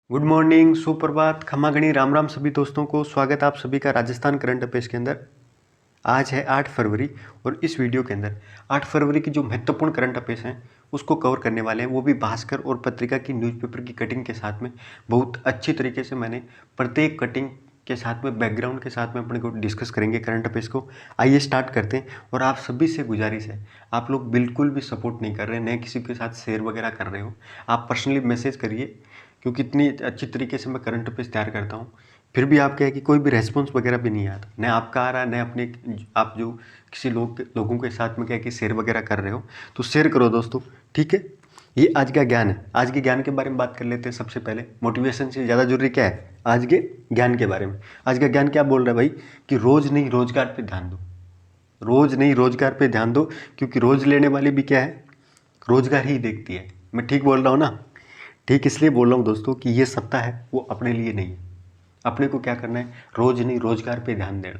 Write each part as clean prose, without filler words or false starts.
Good morning, सुप्रभात, खमागणी, राम राम सभी दोस्तों को। स्वागत आप सभी का राजस्थान करंट अफेयर्स के अंदर। आज है 8 फरवरी और इस वीडियो के अंदर 8 फरवरी की जो महत्वपूर्ण करंट अफेयर्स हैं उसको कवर करने वाले हैं, वो भी भास्कर और पत्रिका की न्यूज़पेपर की कटिंग के साथ में। बहुत अच्छी तरीके से मैंने प्रत्येक कटिंग के साथ में, बैकग्राउंड के साथ में अपने को डिस्कस करेंगे करंट अफेयर्स को। आइए स्टार्ट करते हैं। और आप सभी से गुजारिश है, आप लोग बिल्कुल भी सपोर्ट नहीं कर रहे, न किसी के साथ शेयर वगैरह कर रहे हो। आप पर्सनली मैसेज करिए, क्योंकि इतनी अच्छी तरीके से मैं करंट अफेयर्स तैयार करता हूँ, फिर भी आप क्या है कि कोई भी रेस्पॉन्स वगैरह भी नहीं आता, न आपका आ रहा है, न अपने आप जो किसी लोगों के साथ में क्या है कि शेयर वगैरह कर रहे हो। तो शेयर करो दोस्तों, ठीक है। ये आज का ज्ञान है। आज के ज्ञान के बारे में बात कर लेते हैं। सबसे पहले मोटिवेशन से ज़्यादा जरूरी क्या है आज के ज्ञान के बारे में। आज का ज्ञान क्या बोल रहा है भाई कि रोज़ नहीं रोजगार पे ध्यान दो। रोज़ नहीं रोजगार पे ध्यान दो, क्योंकि रोज़ लेने वाली भी क्या है, रोजगार ही देखती है। मैं ठीक बोल रहा हूँ ना। ठीक इसलिए बोल रहा हूँ दोस्तों कि ये सप्ताह है वो अपने लिए नहीं है। अपने को क्या करना है, रोज नहीं रोजगार पे ध्यान देना।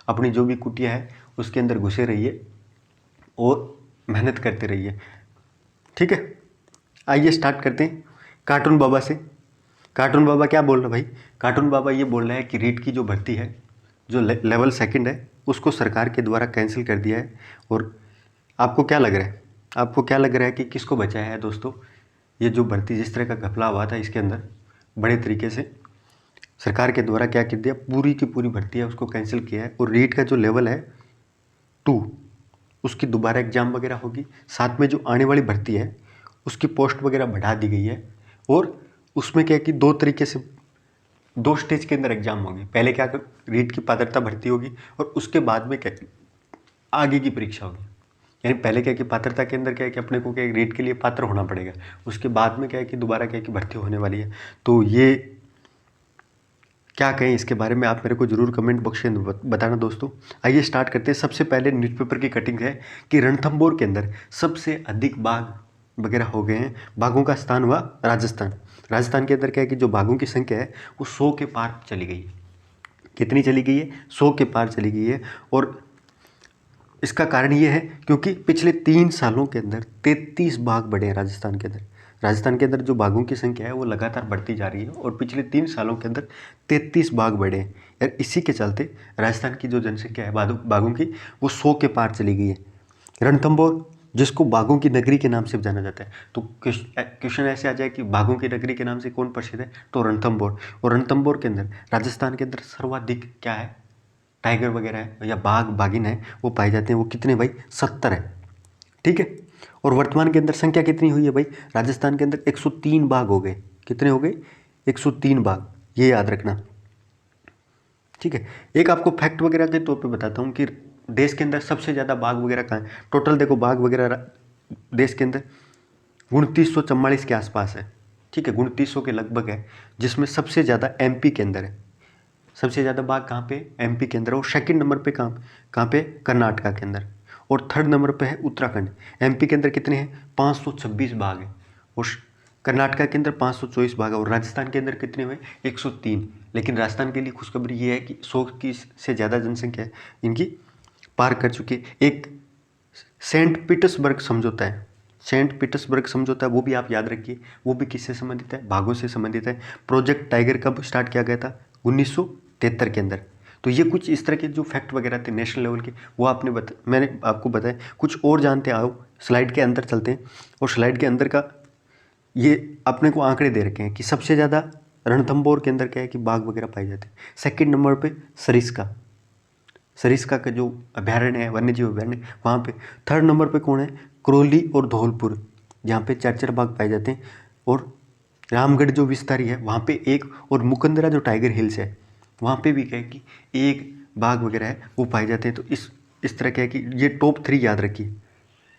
अपनी जो भी कुटिया है उसके अंदर घुसे रहिए और मेहनत करते रहिए, ठीक है। आइए स्टार्ट करते हैं कार्टून बाबा से। कार्टून बाबा क्या बोल रहा है भाई, कार्टून बाबा ये बोल रहा है कि रीट की जो भर्ती है, जो लेवल सेकंड है, उसको सरकार के द्वारा कैंसिल कर दिया है। और आपको क्या लग रहा है, आपको क्या लग रहा है कि किसको बचाया है दोस्तों। ये जो भर्ती, जिस तरह का घपला हुआ था, इसके अंदर बड़े तरीके से सरकार के द्वारा क्या कर दिया, पूरी की पूरी भर्ती है उसको कैंसिल किया है। और रीट का जो लेवल है 2, उसकी दोबारा एग्जाम वगैरह होगी। साथ में जो आने वाली भर्ती है उसकी पोस्ट वगैरह बढ़ा दी गई है। और उसमें क्या है कि दो तरीके से, दो स्टेज के अंदर एग्जाम होगी। पहले क्या, रीट की पात्रता भर्ती होगी और उसके बाद में क्या, आगे की परीक्षा होगी। यानी पहले क्या है कि पात्रता के अंदर क्या है कि अपने को क्या है, रीट के लिए पात्र होना पड़ेगा। उसके बाद में क्या है कि दोबारा क्या है कि भर्ती होने वाली है। तो ये क्या कहें इसके बारे में, आप मेरे को जरूर कमेंट बॉक्स के अंदर बताना दोस्तों। आइए स्टार्ट करते हैं। सबसे पहले न्यूज़पेपर की कटिंग है कि रणथंभौर के अंदर सबसे अधिक बाघ वगैरह हो गए हैं। बाघों का स्थान हुआ राजस्थान। राजस्थान के अंदर क्या है कि जो बाघों की संख्या है वो 100 के पार चली गई है। कितनी चली गई है, 100 के पार चली गई है। और इसका कारण ये है क्योंकि पिछले 3 सालों के अंदर 33 बाघ बढ़े हैं राजस्थान के अंदर। राजस्थान के अंदर जो बाघों की संख्या है वो लगातार बढ़ती जा रही है और पिछले 3 सालों के अंदर 33 बाघ बढ़े हैं। यार इसी के चलते राजस्थान की जो जनसंख्या है बाघों की, वो 100 के पार चली गई है। रणथंभौर, जिसको बाघों की नगरी के नाम से जाना जाता है, तो क्वेश्चन ऐसे आ जाए कि बाघों की नगरी के नाम से कौन प्रसिद्ध है, तो रणथंभौर। और रणथंभौर के अंदर राजस्थान के अंदर सर्वाधिक क्या है, टाइगर वगैरह है या बाघ बाघिन है, वो पाए जाते हैं। वो कितने भाई, 70 है, ठीक है। और वर्तमान के अंदर संख्या कितनी हुई है भाई, राजस्थान के अंदर 103 बाघ हो गए। कितने हो गए, 103 बाघ, ये याद रखना, ठीक है। एक आपको फैक्ट वगैरह के तौर पे बताता हूँ कि देश के अंदर सबसे ज़्यादा बाघ वगैरह कहाँ है। टोटल देखो बाघ वगैरह देश के अंदर 2944 के आसपास है, ठीक है, 2900 के लगभग है। जिसमें सबसे ज़्यादा एमपी के अंदर है। सबसे ज़्यादा बाघ कहाँ पे, एमपी के अंदर। और सेकंड नंबर पे कहाँ कहाँ पे, कर्नाटका के अंदर। और थर्ड नंबर पे है उत्तराखंड। एमपी के अंदर कितने हैं, 526 बाघ हैं। और कर्नाटका के अंदर 524 बाघ है। और राजस्थान के अंदर कितने हुए, 103। लेकिन राजस्थान के लिए खुशखबरी ये है कि 100 की से ज़्यादा जनसंख्या है इनकी पार कर चुकी है। एक सेंट पीटर्सबर्ग समझौता है, सेंट पीटर्सबर्ग समझौता, वो भी आप याद रखिए। वो भी किससे संबंधित है, बाघों से संबंधित है। प्रोजेक्ट टाइगर कब स्टार्ट किया गया था, 1973 के अंदर। तो ये कुछ इस तरह के जो फैक्ट वगैरह थे नेशनल लेवल के, वो मैंने आपको बताया। कुछ और जानते आओ, स्लाइड के अंदर चलते हैं। और स्लाइड के अंदर का ये अपने को आंकड़े दे रखे हैं कि सबसे ज़्यादा रणथंभौर के अंदर क्या है कि बाघ वगैरह पाए जाते हैं। सेकंड नंबर पे सरिस्का, सरिस्का का जो अभ्यारण्य है, वन्य जीव अभ्यारण्य, वहाँ पे। थर्ड नंबर पे कौन है, क्रोली और धौलपुर, जहाँ पे 4 बाघ पाए जाते हैं। और रामगढ़ जो विस्तारी है वहाँ पे एक, और मुकंदरा जो टाइगर हिल्स है वहाँ पे भी क्या है कि एक बाघ वगैरह है वो पाए जाते हैं। तो इस तरह क्या है कि ये टॉप 3 याद रखिए।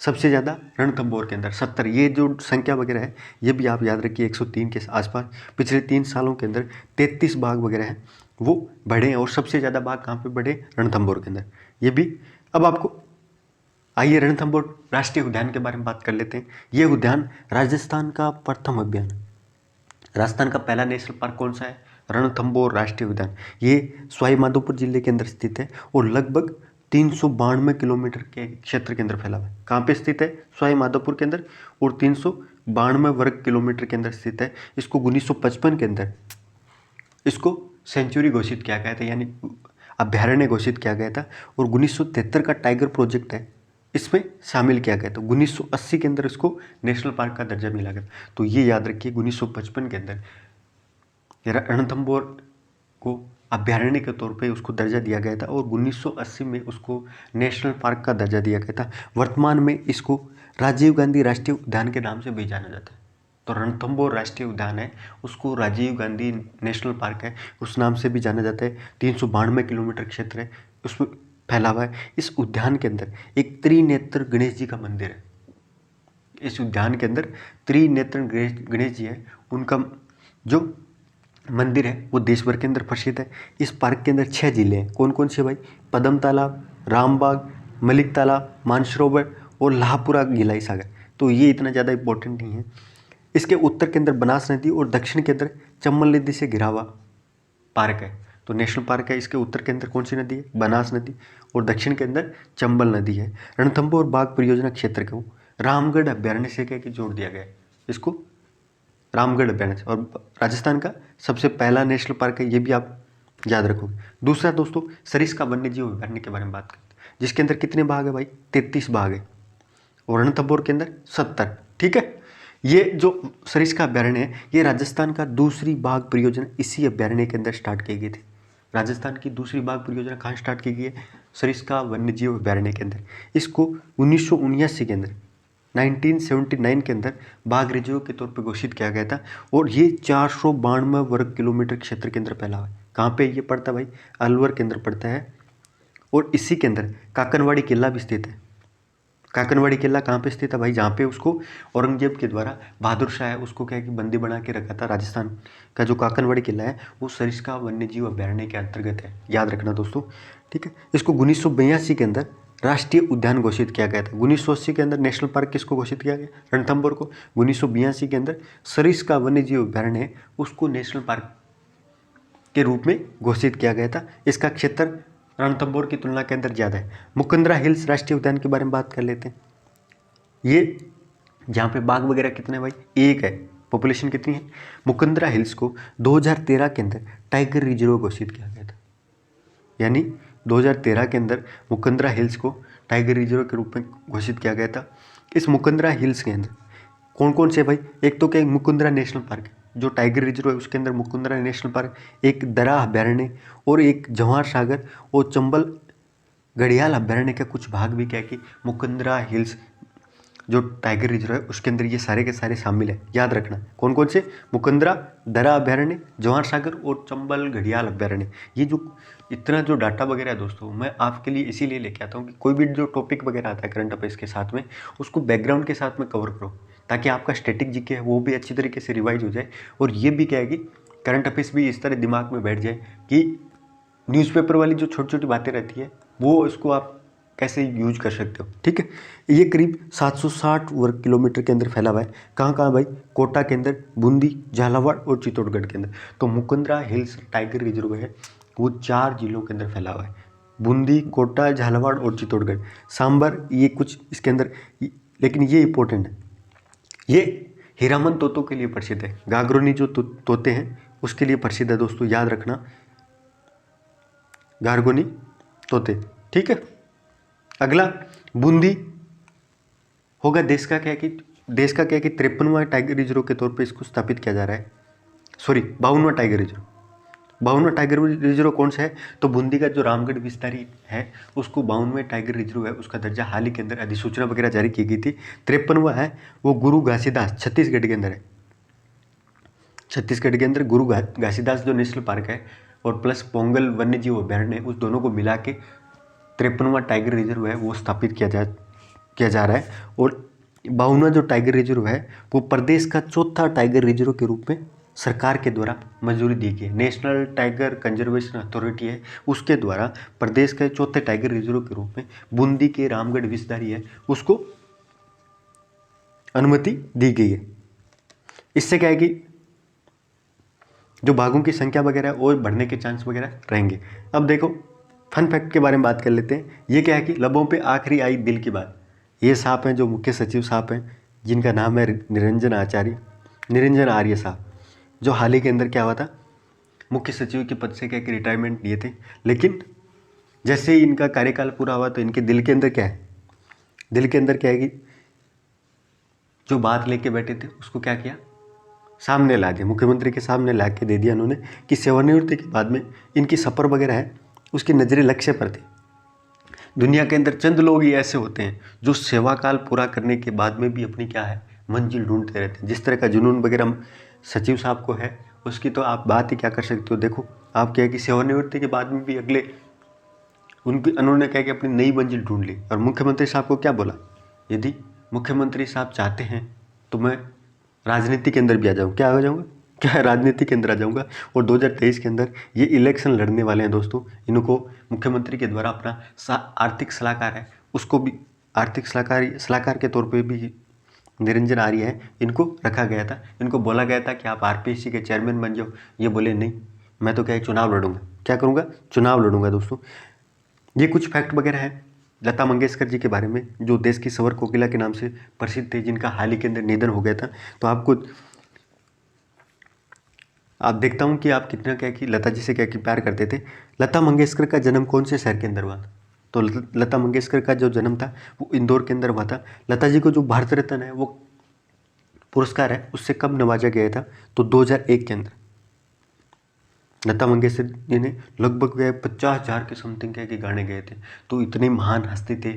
सबसे ज़्यादा रणथंभौर के अंदर 70, ये जो संख्या वगैरह है ये भी आप याद रखिए, 103 के आसपास। पिछले 3 सालों के अंदर 33 बाघ वगैरह हैं वो बढ़े हैं। और सबसे ज़्यादा बाघ कहाँ पे बढ़े, रणथंभौर के अंदर, ये भी। अब आपको आइए रणथंभौर राष्ट्रीय उद्यान के बारे में बात कर लेते हैं। ये उद्यान राजस्थान का प्रथम अभियान, राजस्थान का पहला नेशनल पार्क कौन सा है, रणथंभौर राष्ट्रीय उद्यान। ये सवाई माधोपुर जिले के अंदर स्थित है और लगभग 392 किलोमीटर के क्षेत्र के अंदर फैला हुआ है। कहाँ पे स्थित है, सवाई माधोपुर के अंदर, और वर्ग किलोमीटर के अंदर स्थित है। इसको 1955 के अंदर इसको सेंचुरी घोषित किया गया था, यानी अभ्यारण्य घोषित किया गया था। और 1973 का टाइगर प्रोजेक्ट है, इसमें शामिल किया गया। तो 1980 के अंदर इसको नेशनल पार्क का दर्जा मिला गया। तो ये याद रखिए 1955 के अंदर रणथंभौर को अभ्यारण्य के तौर पे उसको दर्जा दिया गया था और 1980 में उसको नेशनल पार्क का दर्जा दिया गया था। वर्तमान में इसको राजीव गांधी राष्ट्रीय उद्यान के नाम से भी जाना जाता है। तो रणथंभौर राष्ट्रीय उद्यान है, उसको राजीव गांधी नेशनल पार्क है उस नाम से भी जाना जाता है। 392 किलोमीटर क्षेत्र है उसमें फैला हुआ है। इस उद्यान के अंदर एक त्रिनेत्र गणेश जी का मंदिर है। इस उद्यान के अंदर त्रिनेत्र गणेश जी है, उनका जो मंदिर है वो देश भर के अंदर प्रसिद्ध है। इस पार्क के अंदर 6 जिले हैं। कौन कौन से भाई? पदम तालाब, रामबाग, मलिक तालाब, मानसरोवर और लाहपुरा गिलाई सागर। तो ये इतना ज़्यादा इंपॉर्टेंट नहीं है। इसके उत्तर के अंदर बनास नदी और दक्षिण के अंदर चंबल नदी से घिरा हुआ पार्क है। तो नेशनल पार्क है, इसके उत्तर के अंदर कौन सी नदी है? बनास नदी, और दक्षिण के अंदर चंबल नदी है। रणथंभौर बाघ परियोजना क्षेत्र को रामगढ़ अभ्यारण्य से क्या कि जोड़ दिया गया है। इसको रामगढ़ अभ्यारण्य, और राजस्थान का सबसे पहला नेशनल पार्क है, ये भी आप याद रखोगे। दूसरा दोस्तों सरिस्का वन्य जीव अभ्यारण्य के बारे में बात करते हैं, जिसके अंदर कितने भाग है भाई? 33 भाग है, और रणथंभौर के अंदर 70। ठीक है, ये जो सरिस्का अभ्यारण्य है ये राजस्थान का दूसरी बाघ परियोजना इसी अभ्यारण्य के अंदर स्टार्ट की गई थी। राजस्थान की दूसरी बाघ परियोजना कहाँ स्टार्ट की गई है? सरिस्का वन्य जीव अभ्यारण्य के अंदर। इसको 1979 के अंदर 1979 के अंदर बाघ रिजर्व के तौर पर घोषित किया गया था, और ये 492 वर्ग किलोमीटर क्षेत्र के अंदर फैला हुआ है। कहाँ पे ये पड़ता है भाई? अलवर के अंदर पड़ता है, और इसी के अंदर काकनवाड़ी किला भी स्थित है। काकनवाड़ी किला कहाँ पे स्थित है भाई? जहाँ पे उसको औरंगजेब के द्वारा बहादुर शाह है उसको क्या है कि बंदी बना के रखा था। राजस्थान का जो काकनवाड़ी किला है वो सरिस्का वन्य जीव अभ्यारण्य के अंतर्गत है, याद रखना दोस्तों। ठीक है, इसको 1982 के अंदर राष्ट्रीय उद्यान घोषित किया गया था। 1980 के अंदर नेशनल पार्क किसको घोषित किया गया? रणथंभौर को। 1982 के अंदर सरिस्का वन्य जीव अभ्यारण्य है उसको नेशनल पार्क के रूप में घोषित किया गया था। इसका क्षेत्र रणथंभौर की तुलना के अंदर ज़्यादा है। मुकुंदरा हिल्स राष्ट्रीय उद्यान के बारे में बात कर लेते हैं। ये जहाँ पे बाघ वगैरह कितने भाई? एक है। पॉपुलेशन कितनी है? मुकुंदरा हिल्स को 2013 के अंदर टाइगर रिजर्व घोषित किया गया था, यानी 2013 के अंदर मुकुंदरा हिल्स को टाइगर रिजर्व के रूप में घोषित किया गया था। इस मुकुंदरा हिल्स के अंदर कौन कौन से भाई? एक तो क्या मुकुंदरा नेशनल पार्क है जो टाइगर रिजर्व है, उसके अंदर मुकुंदरा नेशनल पार्क, एक दरा अभ्यारण्य और एक जवाहर सागर और चंबल घड़ियाल अभ्यारण्य के कुछ भाग भी क्या है कि मुकुंदरा हिल्स जो टाइगर रिजर्व है उसके अंदर ये सारे के सारे शामिल है। याद रखना कौन कौन से? मुकुंदरा, दरा अभ्यारण्य, जवाहर सागर और चंबल घड़ियाल अभ्यारण्य। ये जो इतना जो डाटा वगैरह है दोस्तों मैं आपके लिए इसीलिए लेके आता हूँ कि कोई भी जो टॉपिक वगैरह आता है करंट अफेयर्स के साथ में उसको बैकग्राउंड के साथ में कवर करो, ताकि आपका स्टैटिक जीके है वो भी अच्छी तरीके से रिवाइज हो जाए। और ये भी क्या है कि करंट अफेयर्स भी इस तरह दिमाग में बैठ जाए कि न्यूज़पेपर वाली जो छोटी छोटी बातें रहती है वो इसको आप कैसे यूज कर सकते हो। ठीक है, ये करीब 760 वर्ग किलोमीटर के अंदर फैला हुआ है। कहाँ कहाँ भाई? कोटा के अंदर, बूंदी, झालावाड़ और चित्तौड़गढ़ के अंदर। तो मुकुंदरा हिल्स टाइगर रिजर्व है वो 4 जिलों के अंदर फैला हुआ है, बूंदी, कोटा, झालावाड़ और चित्तौड़गढ़। सांबर ये कुछ इसके अंदर, लेकिन ये इंपॉर्टेंट है, ये हीरामन तोतों के लिए प्रसिद्ध है। गागरोनी जो तोते हैं उसके लिए प्रसिद्ध है दोस्तों, याद रखना, गारगोनी तोते। ठीक है, अगला बूंदी होगा देश का क्या है कि 53वां टाइगर रिजर्व के तौर पे इसको स्थापित किया जा रहा है। सॉरी, 52वां टाइगर रिजर्व। 52वां टाइगर रिजर्व कौन सा है? तो बूंदी का जो रामगढ़ विस्तारी है उसको 52वें टाइगर रिजर्व है, उसका दर्जा हाल ही के अंदर अधिसूचना वगैरह जारी की गई थी। 53वां है वो गुरु घासीदास छत्तीसगढ़ के अंदर है। छत्तीसगढ़ के अंदर गुरु घासीदास जो नेशनल पार्क है और प्लस पोंगल वन्य जीव अभ्यारण्य है, उस दोनों को मिला के 53वां टाइगर रिजर्व है वो स्थापित किया जा रहा है। और 52वां जो टाइगर रिजर्व है वो प्रदेश का चौथा टाइगर रिजर्व के रूप में सरकार के द्वारा मंजूरी दी गई है। नेशनल टाइगर कंजर्वेशन अथॉरिटी है उसके द्वारा प्रदेश के चौथे टाइगर रिजर्व के रूप में बूंदी के रामगढ़ विस्तारी है उसको अनुमति दी गई है। इससे क्या है कि जो बाघों की संख्या वगैरह और बढ़ने के चांस वगैरह रहेंगे। अब देखो फन फैक्ट के बारे में बात कर लेते हैं। ये क्या है कि लबों पे आखिरी आई बिल की बात। ये सांप हैं जो मुख्य सचिव सांप हैं, जिनका नाम है निरंजन आर्य साहब, जो हाल ही के अंदर क्या हुआ था, मुख्य सचिव के पद से क्या कि रिटायरमेंट लिए थे। लेकिन जैसे ही इनका कार्यकाल पूरा हुआ तो इनके दिल के अंदर क्या है, दिल के अंदर क्या है कि जो बात लेके बैठे थे उसको क्या किया, सामने ला दिया, मुख्यमंत्री के सामने ला के दे दिया उन्होंने कि सेवानिवृत्ति के बाद में इनकी सफ़र वगैरह है उसकी नज़रें लक्ष्य पर थी। दुनिया के अंदर चंद लोग ही ऐसे होते हैं जो सेवा काल पूरा करने के बाद में भी अपनी क्या है मंजिल ढूंढते रहते हैं। जिस तरह का जुनून वगैरह सचिव साहब को है उसकी तो आप बात ही क्या कर सकते हो। देखो आप क्या है कि सेवानिवृत्ति के बाद में भी अगले उन्होंने क्या कि अपनी नई मंजिल ढूंढ ली। और मुख्यमंत्री साहब को क्या बोला, यदि मुख्यमंत्री साहब चाहते हैं तो मैं राजनीति के अंदर भी आ जाऊँ, क्या आ जाऊँगा, क्या राजनीति के अंदर आ जाऊँगा। और 2023 के अंदर ये इलेक्शन लड़ने वाले हैं दोस्तों। इनको मुख्यमंत्री के द्वारा अपना आर्थिक सलाहकार है उसको भी आर्थिक सलाहकार के तौर पे भी निरंजन आर्य है, इनको रखा गया था। इनको बोला गया था कि आप आरपीएससी के चेयरमैन बन जाओ। ये बोले नहीं, मैं तो क्या है चुनाव लड़ूंगा। क्या करूँगा, चुनाव लड़ूंगा। दोस्तों ये कुछ फैक्ट वगैरह हैं लता मंगेशकर जी के बारे में, जो देश की स्वर कोकिला के नाम से प्रसिद्ध थे, जिनका हाल ही के अंदर निधन हो गया था। तो आप देखता हूँ कि आप कितना क्या कि लता जी से क्या कि प्यार करते थे। लता मंगेशकर का जन्म कौन से शहर के अंदर हुआ था, तो लता मंगेशकर का जो जन्म था वो इंदौर के अंदर हुआ था। लता जी को जो भारत रत्न है वो पुरस्कार है उससे कब नवाजा गया था, तो 2001 के अंदर लता मंगेशकर जी ने लगभग 50,000 के समथिंग क्या कि गाने गए थे। तो इतने महान हस्ती थे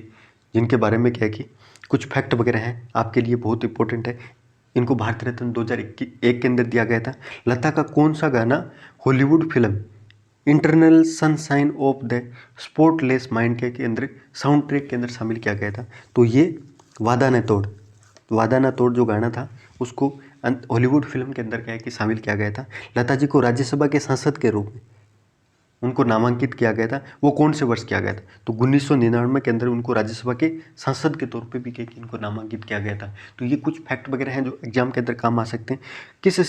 जिनके बारे में क्या कि कुछ फैक्ट वगैरह हैं आपके लिए बहुत इंपॉर्टेंट है। इनको भारत रत्न 2001 के अंदर दिया गया था। लता का कौन सा गाना Hollywood film internal sunshine of the spotless mind के अंदर साउंड ट्रैक के अंदर शामिल किया गया था, तो ये वादा न तोड़ जो गाना था उसको हॉलीवुड फिल्म के अंदर क्या है कि शामिल किया गया था। लता जी को राज्यसभा के सांसद के रूप में उनको नामांकित किया गया था। वो कौन से वर्ष किया गया था, तो 1999 के अंदर उनको राज्यसभा के सांसद के तौर पे भी क्या कि इनको नामांकित किया गया था। तो ये कुछ फैक्ट वगैरह हैं जो एग्जाम के अंदर काम आ सकते हैं। किस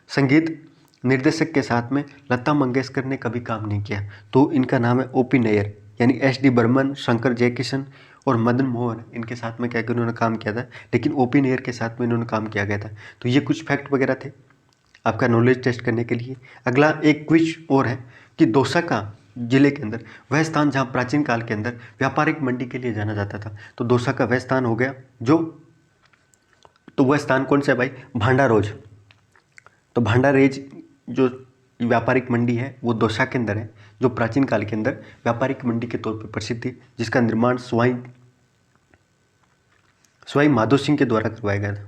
संगीत निर्देशक के साथ में लता मंगेशकर ने कभी काम नहीं किया, तो इनका नाम है ओपी नैयर, यानी एस.डी. बर्मन, शंकर जयकिशन और मदन मोहन, इनके साथ में क्या कि उन्होंने काम किया था। लेकिन ओपी नैयर के साथ में इन्होंने काम किया गया था। तो ये कुछ फैक्ट वगैरह थे आपका नॉलेज टेस्ट करने के लिए। अगला एक क्विज और है कि दोसाका जिले के अंदर वह स्थान जहाँ प्राचीन काल के अंदर व्यापारिक मंडी के लिए जाना जाता था, तो दोसाका वह स्थान हो गया तो वह स्थान कौन सा है भाई, भांडारोज। तो भांडारेज जो व्यापारिक मंडी है वो दौसा के अंदर है, जो प्राचीन काल के अंदर व्यापारिक मंडी के तौर पर प्रसिद्ध थी, जिसका निर्माण स्वाई माधो सिंह के द्वारा करवाया गया था।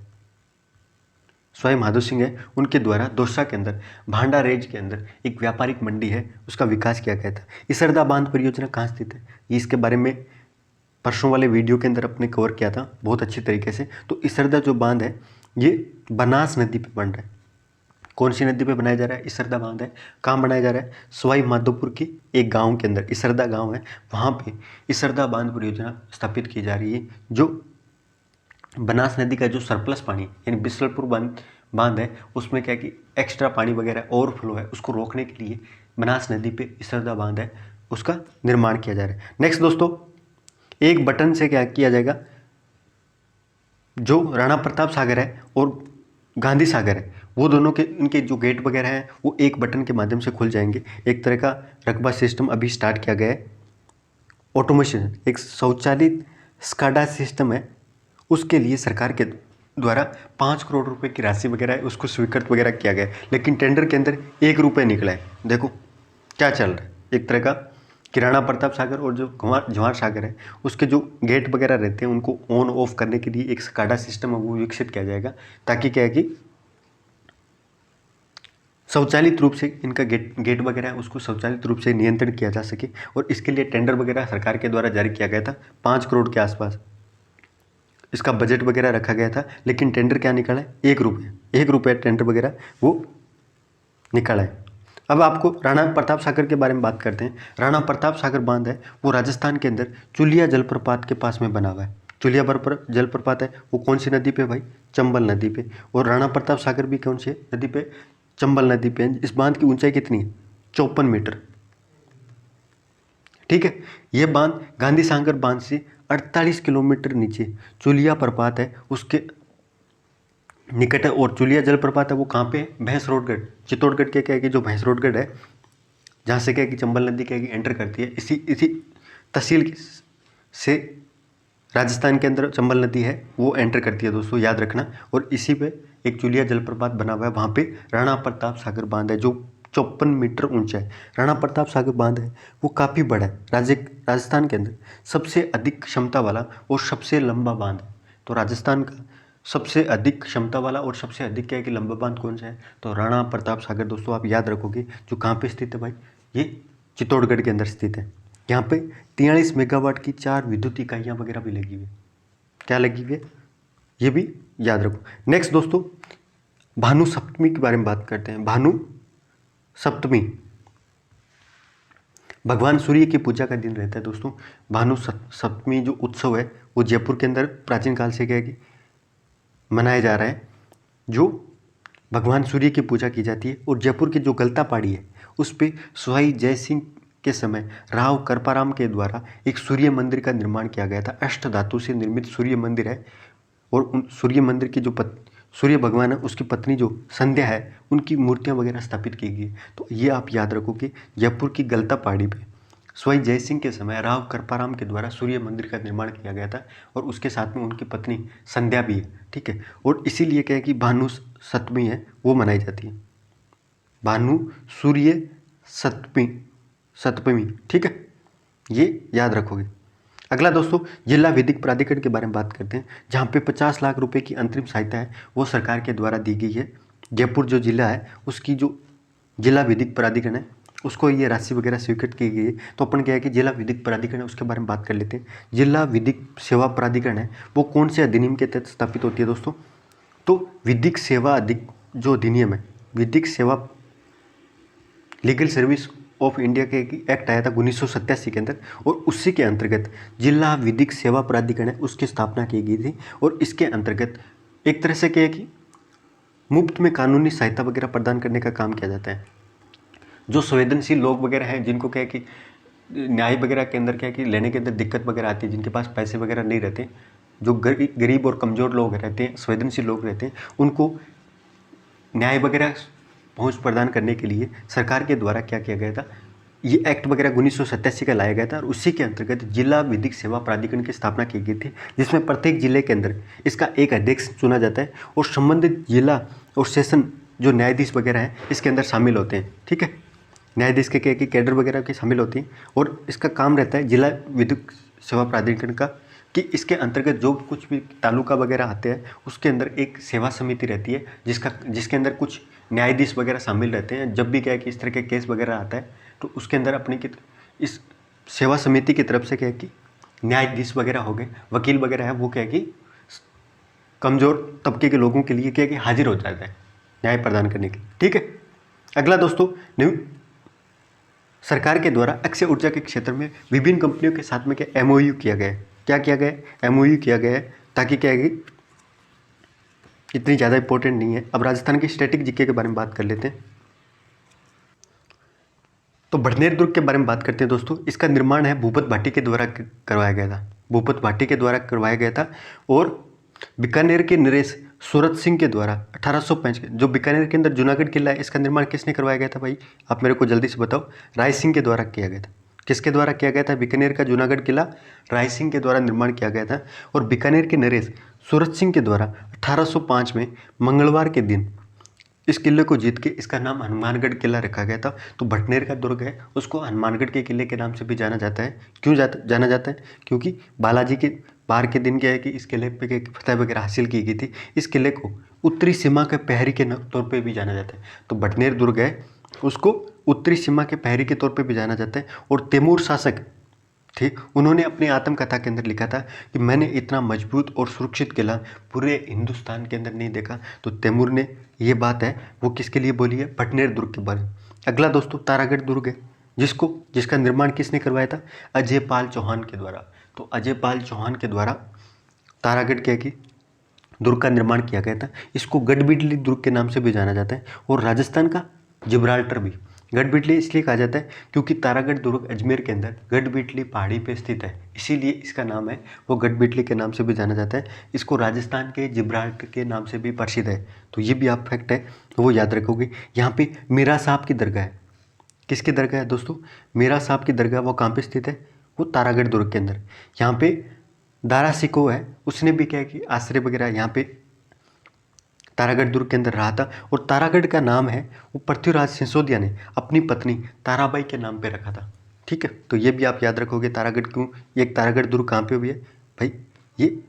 स्वाई माधो सिंह है उनके द्वारा दौसा के अंदर भांडारेज के अंदर एक व्यापारिक मंडी है उसका विकास किया गया था। इसरदा बांध परियोजना कहाँ स्थित है, ये इसके बारे में परसों वाले वीडियो के अंदर अपने कवर किया था बहुत अच्छी तरीके से। तो इसरदा जो बांध है ये बनास नदी पे बन रहा है। कौन सी नदी पे बनाया जा रहा है, इसरदा बांध है। कहाँ बनाया जा रहा है, सवाई माधोपुर की एक गांव के अंदर इसरदा गांव है, वहाँ पे इसरदा बांध परियोजना स्थापित की जा रही है। जो बनास नदी का जो सरप्लस पानी यानी बिसलपुर बांध है उसमें क्या कि एक्स्ट्रा पानी वगैरह ओवरफ्लो है उसको रोकने के लिए बनास नदी पे इसरदा बांध है उसका निर्माण किया जा रहा है। नेक्स्ट दोस्तों, एक बटन से क्या किया जाएगा, जो राणा प्रताप सागर है और गांधी सागर है वो दोनों के इनके जो गेट वगैरह हैं वो एक बटन के माध्यम से खुल जाएंगे। एक तरह का रकबा सिस्टम अभी स्टार्ट किया गया है। ऑटोमेशन एक स्वचालित स्काडा सिस्टम है, उसके लिए सरकार के द्वारा 5 करोड़ रुपए की राशि वगैरह है उसको स्वीकृत वगैरह किया गया है। लेकिन टेंडर के अंदर 1 रुपये निकला है। देखो क्या चल रहा है, एक तरह का कि राणा प्रताप सागर और जो जवाहर सागर है उसके जो गेट वगैरह रहते हैं उनको ऑन ऑफ करने के लिए एक स्काडा सिस्टम है वो विकसित किया जाएगा, ताकि क्या है कि स्वचालित रूप से इनका गेट वगैरह है उसको स्वचालित रूप से नियंत्रण किया जा सके। और इसके लिए टेंडर वगैरह सरकार के द्वारा जारी किया गया था 5 करोड़ के आसपास इसका बजट वगैरह रखा गया था। लेकिन टेंडर क्या निकला है, 1 रुपये टेंडर वगैरह वो निकला है। अब आपको राणा प्रताप सागर के बारे में बात करते हैं। राणा प्रताप सागर बांध है वो राजस्थान के अंदर चुलिया जलप्रपात के पास में बना हुआ है। चुलिया जलप्रपात है वो कौन सी नदी पे भाई, चंबल नदी पे। और राणा प्रताप सागर भी कौन सी नदी पे, चंबल नदी पे। इस बांध की ऊंचाई कितनी है, 54 मीटर। ठीक है, ये बांध गांधी सागर बांध से 48 किलोमीटर नीचे चुलिया प्रपात है उसके निकट है। और चुलिया जलप्रपात है वो कहाँ पे है? भैंसरोडगढ़, चित्तौड़गढ़ के क्या है कि जो भैंसरोडगढ़ है, जहाँ से क्या है कि चंबल नदी क्या है कि एंटर करती है, इसी इसी तहसील से राजस्थान के अंदर चंबल नदी है वो एंटर करती है दोस्तों, याद रखना। और इसी पे एक चुलिया जलप्रपात बना हुआ है, वहाँ पे राणा प्रताप सागर बांध है जो 54 मीटर ऊंचा है। राणा प्रताप सागर बांध है वो काफ़ी बड़ा है, राजस्थान के अंदर सबसे अधिक क्षमता वाला और सबसे लंबा बांध है। तो राजस्थान का सबसे अधिक क्षमता वाला और सबसे अधिक क्या है कि लंबा बांध कौन सा है? तो राणा प्रताप सागर दोस्तों, आप याद रखोगे। जो कहाँ पे स्थित है भाई? ये चित्तौड़गढ़ के अंदर स्थित है। यहाँ पे 43 मेगावाट की 4 विद्युत इकाइयाँ वगैरह भी लगी हुई है। क्या लगी हुई है? ये भी याद रखो। नेक्स्ट दोस्तों, भानु सप्तमी के बारे में बात करते हैं। भानु सप्तमी भगवान सूर्य की पूजा का दिन रहता है दोस्तों। भानु सप्तमी जो उत्सव है वो जयपुर के अंदर प्राचीन काल से क्या है कि मनाया जा रहा है, जो भगवान सूर्य की पूजा की जाती है। और जयपुर की जो गलता पहाड़ी है उस पर स्वाई जय सिंह के समय राव करपाराम के द्वारा एक सूर्य मंदिर का निर्माण किया गया था। अष्ट धातु से निर्मित सूर्य मंदिर है। और उन सूर्य मंदिर की जो सूर्य भगवान है उसकी पत्नी जो संध्या है उनकी मूर्तियां वगैरह स्थापित की गई। तो ये आप याद रखो कि जयपुर की गलता पहाड़ी पे स्वाई जय सिंह के समय राव करपाराम के द्वारा सूर्य मंदिर का निर्माण किया गया था। और उसके साथ में उनकी पत्नी संध्या भी है, ठीक है। और इसीलिए क्या है कि भानु सप्तमी है वो मनाई जाती है, भानु सूर्य सप्तमी, ठीक है, ये याद रखोगे। अगला दोस्तों, जिला विधिक प्राधिकरण के बारे में बात करते हैं, जहाँ पे 50 लाख रुपए की अंतरिम सहायता है वो सरकार के द्वारा दी गई है। जयपुर जो जिला है उसकी जो जिला विधिक प्राधिकरण है उसको ये राशि वगैरह स्वीकृत की गई है। तो अपन क्या है कि जिला विधिक प्राधिकरण है उसके बारे में बात कर लेते हैं। जिला विधिक सेवा प्राधिकरण है वो कौन से अधिनियम के तहत स्थापित होती है दोस्तों? तो विधिक सेवा जो अधिनियम है, विधिक सेवा लीगल सर्विस ऑफ इंडिया के एक्ट आया था 1987 के अंदर। और उसी के अंतर्गत जिला विधिक सेवा प्राधिकरण है उसकी स्थापना की गई थी। और इसके अंतर्गत एक तरह से क्या है कि मुफ्त में कानूनी सहायता वगैरह प्रदान करने का काम किया जाता है। जो संवेदनशील लोग वगैरह हैं, जिनको क्या है कि न्याय वगैरह के अंदर क्या है कि लेने के अंदर दिक्कत वगैरह आती है, जिनके पास पैसे वगैरह नहीं रहते, जो गरीब और कमज़ोर लोग रहते हैं, संवेदनशील लोग रहते हैं, उनको न्याय वगैरह पहुंच प्रदान करने के लिए सरकार के द्वारा क्या किया गया था, ये एक्ट वगैरह 1987 का लाया गया था। और उसी के अंतर्गत जिला विधिक सेवा प्राधिकरण की स्थापना की गई थी, जिसमें प्रत्येक जिले के अंदर इसका एक अध्यक्ष चुना जाता है और संबंधित जिला और सेशन जो न्यायाधीश वगैरह हैं इसके अंदर शामिल होते हैं, ठीक है। न्यायाधीश के क्या कि कैडर वगैरह के शामिल होती हैं। और इसका काम रहता है जिला विधिक सेवा प्राधिकरण का कि इसके अंतर्गत जो कुछ भी तालुका वगैरह आते हैं उसके अंदर एक सेवा समिति रहती है जिसके अंदर कुछ न्यायाधीश वगैरह शामिल रहते हैं। जब भी क्या है कि इस तरह के केस वगैरह आता है तो उसके अंदर अपने की इस सेवा समिति की तरफ से क्या है कि न्यायाधीश वगैरह हो गए, वकील वगैरह है, वो क्या है कि कमज़ोर तबके के लोगों के लिए क्या है कि हाजिर हो जाता है न्याय प्रदान करने के लिए, ठीक है। अगला दोस्तों, सरकार के द्वारा अक्षय ऊर्जा के क्षेत्र में विभिन्न कंपनियों के साथ में क्या एमओयू किया गया है। क्या किया गया है? एमओयू किया गया है, ताकि क्या है कि इतनी ज़्यादा इंपॉर्टेंट नहीं है। अब राजस्थान के स्टैटिक जीके के बारे में बात कर लेते हैं। तो भटनेर दुर्ग के बारे में बात करते हैं दोस्तों। इसका निर्माण है भूपत भाटी के द्वारा करवाया गया था, भूपत भाटी के द्वारा करवाया गया था। और बीकानेर के नरेश सूरत सिंह के द्वारा 1805 जो बीकानेर के अंदर जूनागढ़ किला है, इसका निर्माण किसने करवाया गया था भाई? आप मेरे को जल्दी से बताओ। राय सिंह के द्वारा किया गया था। किसके द्वारा किया गया था? बीकानेर का जूनागढ़ किला राय सिंह के द्वारा निर्माण किया गया था। और बीकानेर के नरेश सूरत सिंह के द्वारा 1805 में मंगलवार के दिन इस किले को जीत के इसका नाम हनुमानगढ़ किला रखा गया था। तो भटनेर का दुर्ग है उसको हनुमानगढ़ के किले के नाम से भी जाना जाता है। क्यों जाना जाता है? क्योंकि बालाजी के बार के दिन क्या है कि इस किले पे फतह वगैरह हासिल की गई थी। इस किले को उत्तरी सीमा के प्रहरी के तौर पे भी जाना जाता है। तो भटनेर दुर्ग है उसको उत्तरी सीमा के प्रहरी के तौर पे भी जाना जाता है। और तैमूर शासक थे, उन्होंने अपनी आत्मकथा के अंदर लिखा था कि मैंने इतना मजबूत और सुरक्षित किला पूरे हिंदुस्तान के अंदर नहीं देखा। तो तैमूर ने ये बात है वो किसके लिए बोली है? भटनेर दुर्ग के बारे में। अगला दोस्तों, तारागढ़ दुर्ग है जिसका निर्माण किसने करवाया था? अजय पाल चौहान के द्वारा। तो अजय पाल चौहान के द्वारा तारागढ़ क्या की दुर्ग का निर्माण किया गया था। इसको गढ़बिडली दुर्ग के नाम से भी जाना जाता है। और राजस्थान का जिब्राल्टर भी, गढ़बिटली इसलिए कहा जाता है क्योंकि तारागढ़ दुर्ग अजमेर के अंदर गढ़बिटली पहाड़ी पे स्थित है, इसीलिए इसका नाम है वो गढ़बिटली के नाम से भी जाना जाता है। इसको राजस्थान के जिब्राल्टर के नाम से भी प्रसिद्ध है, तो ये भी आप फैक्ट है तो वो याद रखोगे। यहाँ पे मीरा साहब की दरगाह है। किसकी दरगाह है दोस्तों? मीरा साहब की दरगाह। वो कहाँ पे स्थित है? वो तारागढ़ दुर्ग के अंदर। यहाँ पे दारा सिको है, उसने भी क्या कि आश्रय वगैरह यहाँ पे तारागढ़ दुर्ग के अंदर रहा था। और तारागढ़ का नाम है वो पृथ्वीराज सिसोदिया ने अपनी पत्नी ताराबाई के नाम पे रखा था। ठीक है, तो ये भी आप याद रखोगे। तारागढ़ क्यों, ये तारागढ़ दुर्ग कहाँ पे भी है भाई? ये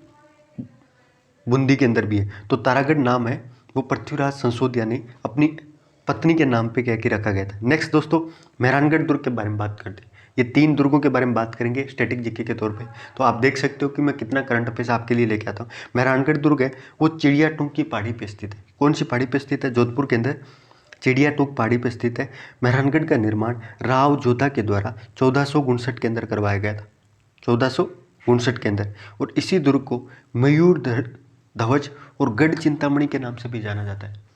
बूंदी के अंदर भी है। तो तारागढ़ नाम है वो पृथ्वीराज सिसोदिया ने अपनी पत्नी के नाम पे कह के रखा गया था। नेक्स्ट दोस्तों, मेहरानगढ़ दुर्ग के बारे में बात करते हैं। ये 3 दुर्गों के बारे में बात करेंगे स्टैटिक जीके के तौर पे। तो आप देख सकते हो कि मैं कितना करंट अफेयर्स आपके लिए लेके आता हूँ। मेहरानगढ़ दुर्ग है वो चिड़िया टूंक की पहाड़ी पे स्थित है। कौन सी पहाड़ी पे स्थित है? जोधपुर के अंदर चिड़िया टूंक पहाड़ी पे स्थित है। मेहरानगढ़ का निर्माण राव जोधा के द्वारा 1459 के अंदर करवाया गया था, 1459 के अंदर। और इसी दुर्ग को मयूर ध्वज और गढ़ चिंतामणि के नाम से भी जाना जाता है।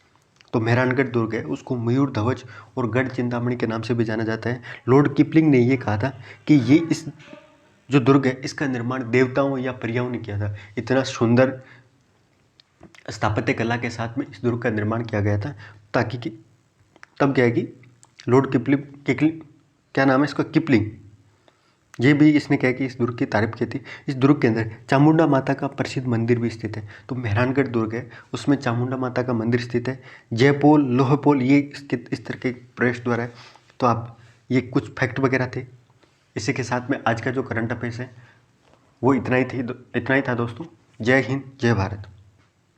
तो मेहरानगढ़ दुर्ग है उसको मयूर ध्वज और गढ़ चिंतामणि के नाम से भी जाना जाता है। लॉर्ड किपलिंग ने ये कहा था कि ये इस जो दुर्ग है इसका निर्माण देवताओं या परियों ने किया था। इतना सुंदर स्थापत्य कला के साथ में इस दुर्ग का निर्माण किया गया था, ताकि कि तब क्या है कि लॉर्ड किपलिंग क्या नाम है इसका, किपलिंग, ये भी इसने क्या कि इस दुर्ग की तारीफ की थी। इस दुर्ग के अंदर चामुंडा माता का प्रसिद्ध मंदिर भी स्थित है। तो मेहरानगढ़ दुर्ग है उसमें चामुंडा माता का मंदिर स्थित है। जयपोल, लोहपोल ये इसके इस तरह के प्रवेश द्वार है। तो आप ये कुछ फैक्ट वगैरह थे। इसी के साथ में आज का जो करंट अफेयर्स है वो इतना ही था दोस्तों। जय हिंद, जय भारत।